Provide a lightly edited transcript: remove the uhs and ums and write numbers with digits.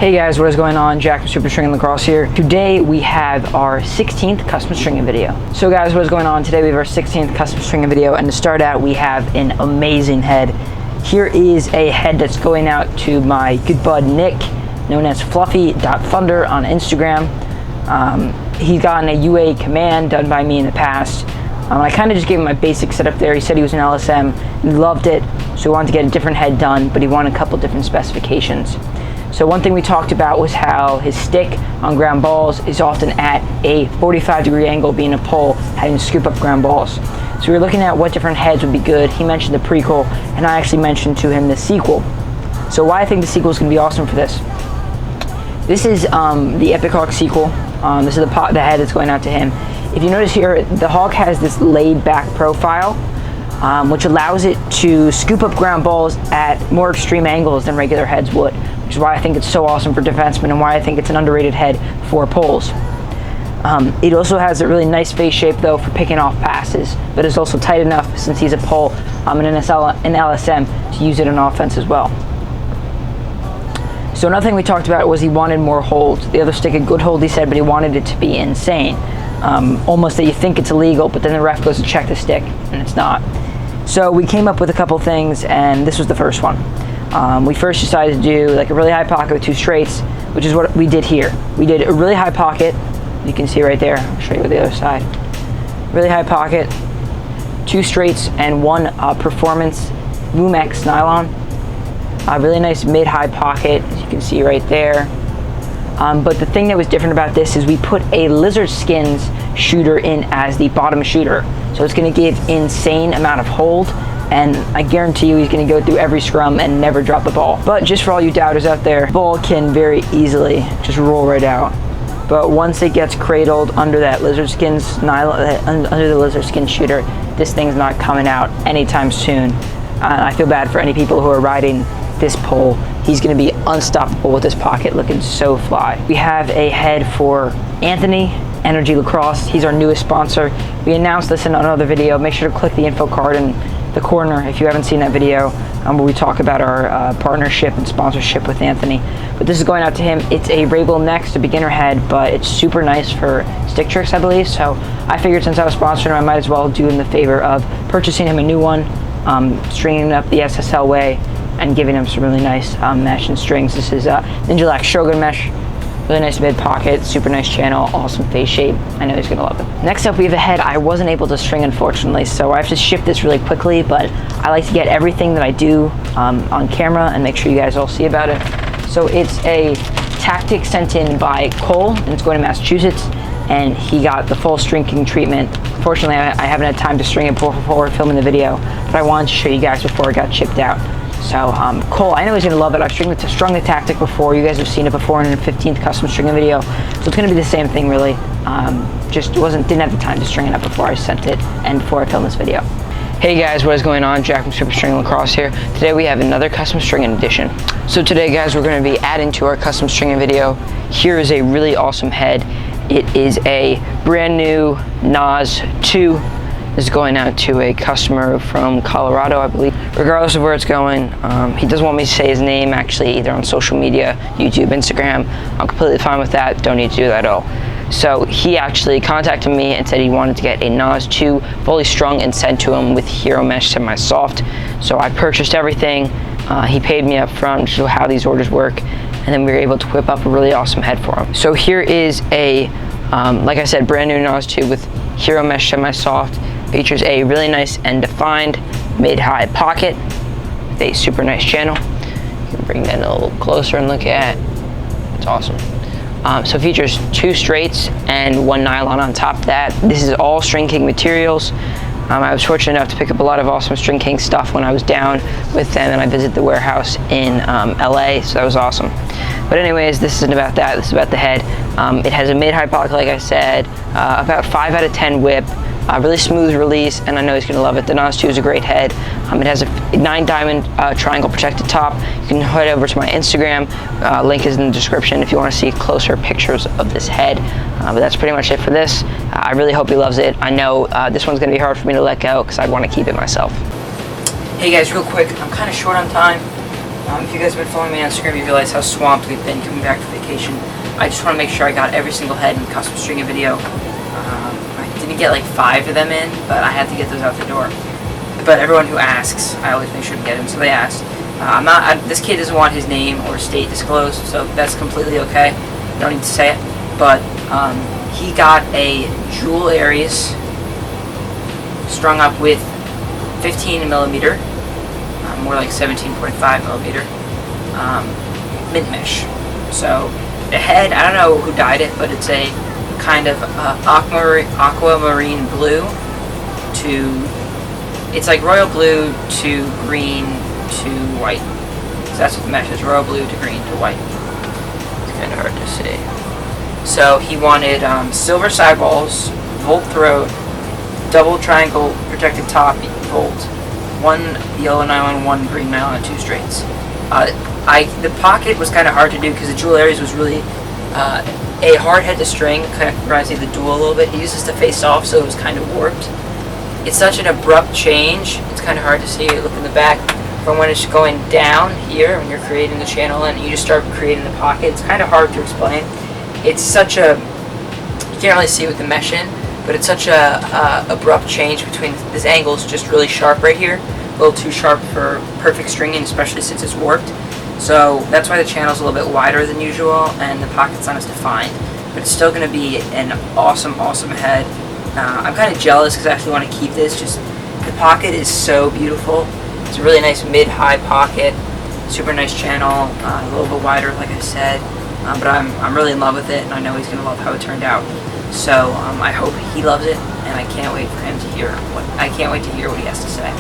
Hey guys, what is going on? Jack from superstringinglax here. Today we have our 16th custom stringing video. So guys, what is going on? Today we have our 16th custom stringing video, and to start out we have an amazing head. Here is a head that's going out to my good bud Nick, known as Fluffy.Thunder on Instagram. He's gotten a UA command done by me in the past. I kind of just gave him my basic setup there. He said he was an LSM, he loved it, so he wanted to get a different head done, but he wanted a couple different specifications. So one thing we talked about was how his stick on ground balls is often at a 45-degree angle, being a pole, having to scoop up ground balls. So we were looking at what different heads would be good. He mentioned the prequel, and I actually mentioned to him the sequel. So why I think the sequel is going to be awesome for this. This is the Epic Hawk sequel. This is the head that's going out to him. If you notice here, the Hawk has this laid back profile, which allows it to scoop up ground balls at more extreme angles than regular heads would, which is why I think it's so awesome for defensemen and why I think it's an underrated head for poles. It also has a really nice face shape though for picking off passes, but it's also tight enough, since he's a pole and an LSM, to use it on offense as well. So another thing we talked about was he wanted more holds. The other stick a good hold, he said, but he wanted it to be insane. Almost that you think it's illegal, but then the ref goes to check the stick and it's not. So we came up with a couple things, and this was the first one. We first decided to do like a really high pocket with two straights, which is what we did here. We did a really high pocket, you can see right there. I'll show you the other side. Really high pocket, two straights, and one Performance Lumex nylon. A really nice mid-high pocket, as you can see right there. But the thing that was different about this is we put a lizard skins shooter in as the bottom shooter. So it's going to give insane amount of hold, and I guarantee you he's going to go through every scrum and never drop the ball. But just for all you doubters out there, the ball can very easily just roll right out. But once it gets cradled under that lizard skins nylon, under the lizard skin shooter, this thing's not coming out anytime soon. I feel bad for any people who are riding this pole. He's going to be unstoppable with this pocket, looking so fly. We have a head for Anthony, Energy Lacrosse. He's our newest sponsor. We announced this in another video. Make sure to click the info card in the corner if you haven't seen that video, where we talk about our partnership and sponsorship with Anthony. But this is going out to him. It's a Rabel Next, a beginner head, but it's super nice for stick tricks, I believe. So I figured since I was sponsoring him, I might as well do him the favor of purchasing him a new one, stringing it up the SSL way, and giving him some really nice mesh and strings. This is LaxDotComTV Shogun mesh. Really nice mid pocket, super nice channel, awesome face shape. I know he's gonna love it. Next up we have a head I wasn't able to string, unfortunately, so I have to ship this really quickly, but I like to get everything that I do on camera and make sure you guys all see about it. So it's a tactic sent in by Cole, and it's going to Massachusetts, and he got the full stringing treatment. Fortunately, I haven't had time to string it before filming the video, but I wanted to show you guys before it got shipped out. So Cole, I know he's gonna love it. I've strung the tactic before. You guys have seen it before in the 15th custom stringing video. So it's gonna be the same thing really. Just didn't have the time to string it up before I sent it and before I filmed this video. Hey guys, what is going on? Jack from superstringinglax here. Today we have another custom stringing edition. So today guys, we're gonna be adding to our custom stringing video. Here is a really awesome head. It is a brand new NAS 2. This is going out to a customer from Colorado, I believe. Regardless of where it's going, he doesn't want me to say his name actually either on social media, YouTube, Instagram. I'm completely fine with that, don't need to do that at all. So he actually contacted me and said he wanted to get a NAS 2 fully strung and sent to him with Hero Mesh semi-soft. So I purchased everything. He paid me up front to show how these orders work, and then we were able to whip up a really awesome head for him. So here is a, like I said, brand new NAS 2 with Hero Mesh semi-soft. Features a really nice and defined mid-high pocket with a super nice channel. You can bring that a little closer and look at. It's awesome. So it features two straights and one nylon on top of that. This is all String King materials. I was fortunate enough to pick up a lot of awesome String King stuff when I was down with them, and I visited the warehouse in LA, so that was awesome. But anyways, this isn't about that. This is about the head. It has a mid-high pocket, like I said, about 5 out of 10 whip. Really smooth release, and I know he's going to love it. The NAS 2 is a great head. It has a 9-diamond triangle protected top. You can head over to my Instagram. Link is in the description if you want to see closer pictures of this head. But that's pretty much it for this. I really hope he loves it. I know this one's going to be hard for me to let go because I want to keep it myself. Hey guys, real quick, I'm kind of short on time. If you guys have been following me on Instagram, you realize how swamped we've been coming back from vacation. I just want to make sure I got every single head in custom stringing video. I didn't get like 5 of them in, but I had to get those out the door. But everyone who asks, I always make sure to get them, so they asked. This kid doesn't want his name or state disclosed, so that's completely okay. Don't need to say it. But he got a Jewel Aries strung up with 15 millimeter, more like 17.5 millimeter, mint mesh. So the head, I don't know who dyed it, but it's a kind of aquamarine blue to, it's like royal blue to green to white. So that's what the mesh is, royal blue to green to white. It's kind of hard to see. So he wanted silver sidewalls, volt throat, double triangle protected top, volt, 1 yellow nylon, 1 green nylon, 2 straights. The pocket was kind of hard to do because the Jewel Aries was really a hard head to string, kind of reminds me of the Dual a little bit. He uses to face off, so it was kind of warped. It's such an abrupt change, it's kind of hard to see. Look in the back from when it's going down here, when you're creating the channel and you just start creating the pocket. It's kind of hard to explain. It's such a, you can't really see with the mesh in, but it's such a abrupt change between, this angle is just really sharp right here, a little too sharp for perfect stringing, especially since it's warped. So that's why the channel's a little bit wider than usual and the pocket's not as defined, but it's still going to be an awesome head. I'm kind of jealous because I actually want to keep this. Just the pocket is so beautiful. It's a really nice mid-high pocket, super nice channel, a little bit wider like I said, but I'm really in love with it and I know he's going to love how it turned out. So I hope he loves it and I can't wait for him to hear what he has to say.